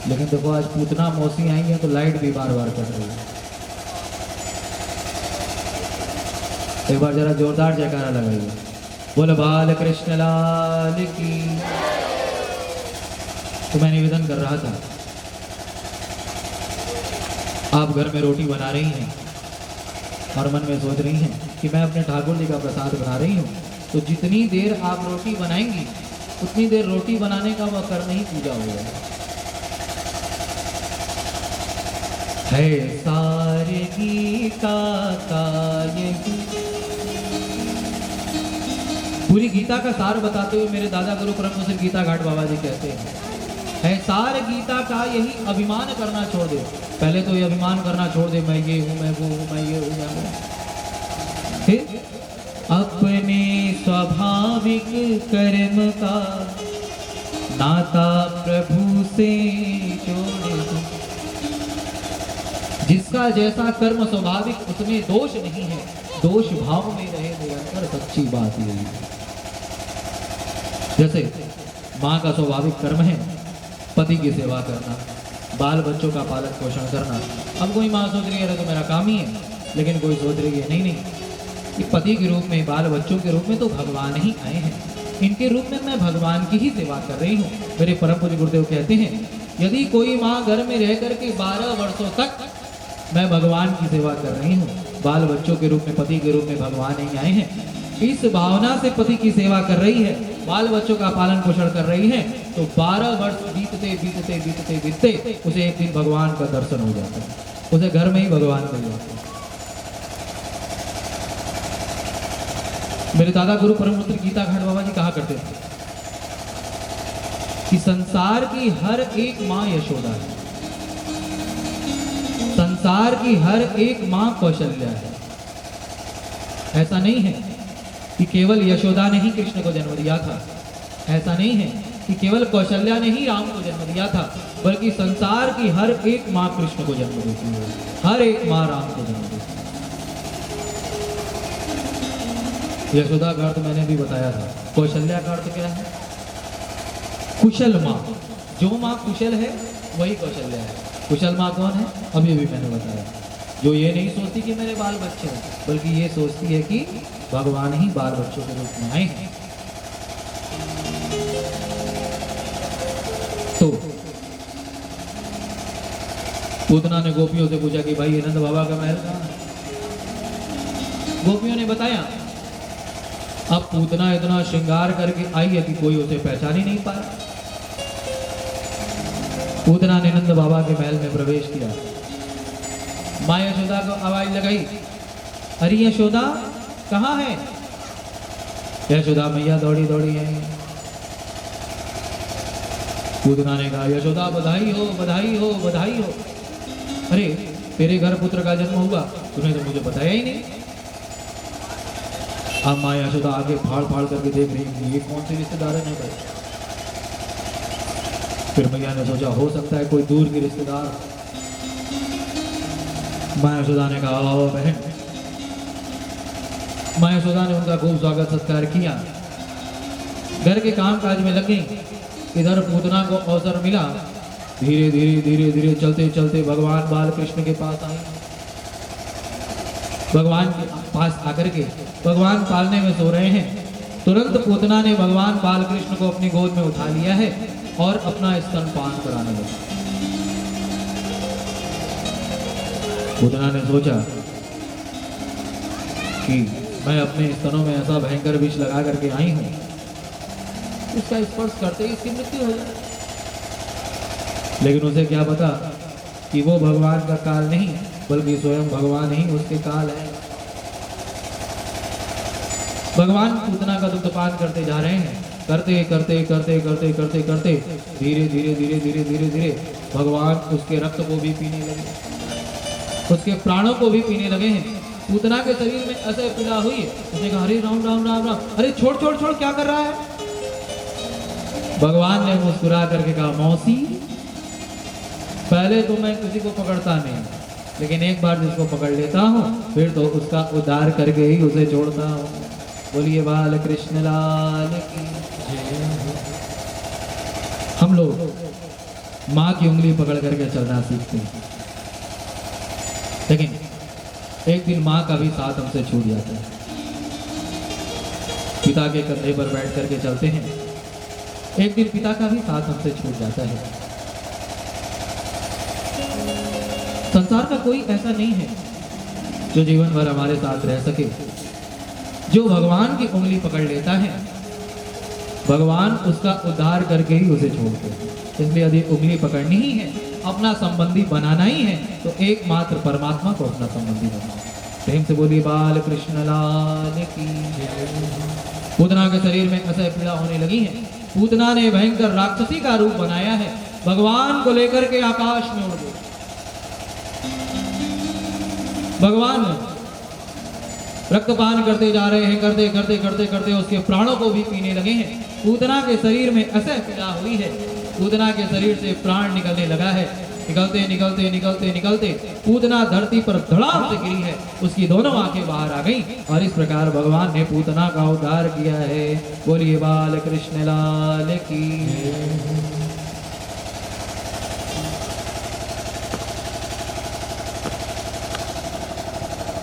लेकिन देखो आज पूतना मौसी आई है तो लाइट भी बार बार कट रही है। एक बार जरा जोरदार जयकारा लगाइए, बोले बाल कृष्ण लाल की। तो मैं निवेदन कर रहा था, आप घर में रोटी बना रही हैं और मन में सोच रही हैं कि मैं अपने ठाकुर जी का प्रसाद बना रही हूँ, तो जितनी देर आप रोटी बनाएंगी उतनी देर रोटी बनाने का वह कर्म ही पूजा हो जाएगा। है सारे गीता का यही, पूरी गीता का सार बताते हुए मेरे दादा गुरु परम पूज्य गीता घाट बाबा जी कहते हैं, है सार गीता का यही, अभिमान करना छोड़ दे। पहले तो ये अभिमान करना छोड़ दे, मैं ये हूँ, मैं वो हूँ, मैं ये हूँ, मैं वो। फिर अपने स्वाभाविक कर्म का नाता प्रभु से जोड़ दो। जिसका जैसा कर्म स्वाभाविक उसमें दोष नहीं है, दोष भाव में रहे निरंतर, सच्ची बात यही है। जैसे माँ का स्वाभाविक कर्म है पति की सेवा करना, बाल बच्चों का पालन पोषण करना। अब कोई माँ सोच रही है तो मेरा काम ही है, लेकिन कोई सोच रही है नहीं नहीं, कि पति के रूप में, बाल बच्चों के रूप में तो भगवान ही आए हैं, इनके रूप में मैं भगवान की ही सेवा कर रही हूँ। मेरे परम पूज्य गुरुदेव कहते हैं, यदि कोई माँ घर में रह करके 12 वर्षों तक मैं भगवान की सेवा कर रही हूँ, बाल बच्चों के रूप में, पति के रूप में भगवान ही आए हैं, इस भावना से पति की सेवा कर रही है, बाल बच्चों का पालन पोषण कर रही है, तो 12 वर्ष बीतते बीतते बीतते बीतते उसे एक दिन भगवान का दर्शन हो जाता है, उसे घर में ही भगवान मिल जाता है। मेरे दादा गुरु परम पूज्य गीता घाट बाबा जी कहा करते थे कि संसार की हर एक माँ यशोदा है, संसार की हर एक माँ कौशल्या है। ऐसा नहीं है कि केवल यशोदा ने ही कृष्ण को जन्म दिया था, ऐसा नहीं है कि केवल कौशल्या ने ही राम को जन्म दिया था, बल्कि संसार की हर एक माँ कृष्ण को जन्म देती है, हर एक माँ राम को जन्म देती है। यशोदा का अर्थ मैंने भी बताया था, कौशल्या का अर्थ क्या है? कुशल माँ। जो माँ कुशल है वही कौशल्या है। कुशल माँ कौन है? अभी भी मैंने बताया, जो ये नहीं सोचती कि मेरे बाल बच्चे हैं, बल्कि ये सोचती है कि भगवान ही बाल बच्चों के रूप में आए हैं। तो पूतना ने गोपियों से पूछा कि भाई ये नंद बाबा का महल कहाँ है? गोपियों ने बताया। अब पूतना इतना श्रृंगार करके आई है कि कोई उसे पहचान ही नहीं पाया। पूतना ने नंद बाबा के महल में प्रवेश किया, माँ यशोदा को आवाज लगाई, अरे यशोदा कहाँ है? यशोदा मैया दौड़ी दौड़ी आई। पूतना ने कहा, यशोदा बधाई हो, बधाई हो, बधाई हो। अरे तेरे घर पुत्र का जन्म हुआ, तूने तो मुझे बताया ही नहीं। अब माँ यशोदा आगे फाड़ फाड़ करके देख रही है, ये कौन से रिश्तेदार है भाई। फिर मैया ने सोचा हो सकता है कोई दूर के रिश्तेदार। माँ यशोदा ने कहा, आओ बहन। माँ यशोदा ने उनका खूब स्वागत सत्कार किया, घर के काम काज में लग गई। इधर पूतना को अवसर मिला, धीरे धीरे धीरे धीरे चलते चलते भगवान बाल कृष्ण के पास आई। भगवान के पास आकर के भगवान पालने में सो रहे हैं, तुरंत पूतना ने भगवान बाल कृष्ण को अपनी गोद में उठा लिया है और अपना स्तनपान कराने लगा। पूतना ने सोचा कि मैं अपने स्तनों में ऐसा भयंकर विष लगा करके आई हूं, इसका स्पर्श करते ही इसकी मृत्यु हो जाए। लेकिन उसे क्या पता कि वो भगवान का काल नहीं, बल्कि स्वयं भगवान ही उसके काल है। भगवान पूतना का दुग्धपान करते जा रहे हैं, करते करते करते करते करते करते धीरे धीरे धीरे धीरे धीरे धीरे भगवान उसके रक्त को भी पीने लगे, उसके प्राणों को भी पीने लगे हैं। पूतना के शरीर में ऐसे पीड़ा हुई है, उसने कहा, हरे राम राम राम राम, अरे छोड़ छोड़ छोड़, क्या कर रहा है? भगवान ने मुस्कुरा करके कहा, मौसी पहले तो मैं किसी को पकड़ता नहीं, लेकिन एक बार जिसको पकड़ लेता हूँ फिर तो उसका उद्धार करके ही उसे छोड़ता हूँ। बोलिए बाल कृष्ण लाल की जय। हम लोग माँ की उंगली पकड़ करके चलना सीखते हैं। लेकिन एक दिन माँ का भी साथ हमसे छूट जाता है। पिता के कंधे पर बैठ करके चलते हैं, एक दिन पिता का भी साथ हमसे छूट जाता है। संसार का कोई ऐसा नहीं है जो जीवन भर हमारे साथ रह सके। जो भगवान की उंगली पकड़ लेता है, भगवान उसका उद्धार करके ही उसे छोड़ते हैं। इसलिए यदि उंगली पकड़नी ही है, अपना संबंधी बनाना ही है, तो एकमात्र परमात्मा को अपना संबंधी बनाओ। प्रेम से बोलिए बाल कृष्ण लाल की। पूतना के शरीर में असह्य पीड़ा होने लगी है। पूतना ने भयंकर राक्षसी का रूप बनाया है, भगवान को लेकर के आकाश में उड़ गई। भगवान रक्तपान करते जा रहे हैं, करते करते करते करते उसके प्राणों को भी पीने लगे हैं। पूतना के शरीर में असह्य पीड़ा हुई है। पूतना के शरीर से प्राण निकलने लगा है। निकलते निकलते निकलते निकलते पूतना धरती पर धड़ाम से गिरी है। उसकी दोनों आंखें बाहर आ गईं और इस प्रकार भगवान ने पूतना का उद्धार किया है। बोलिए बाल कृष्ण लाल की।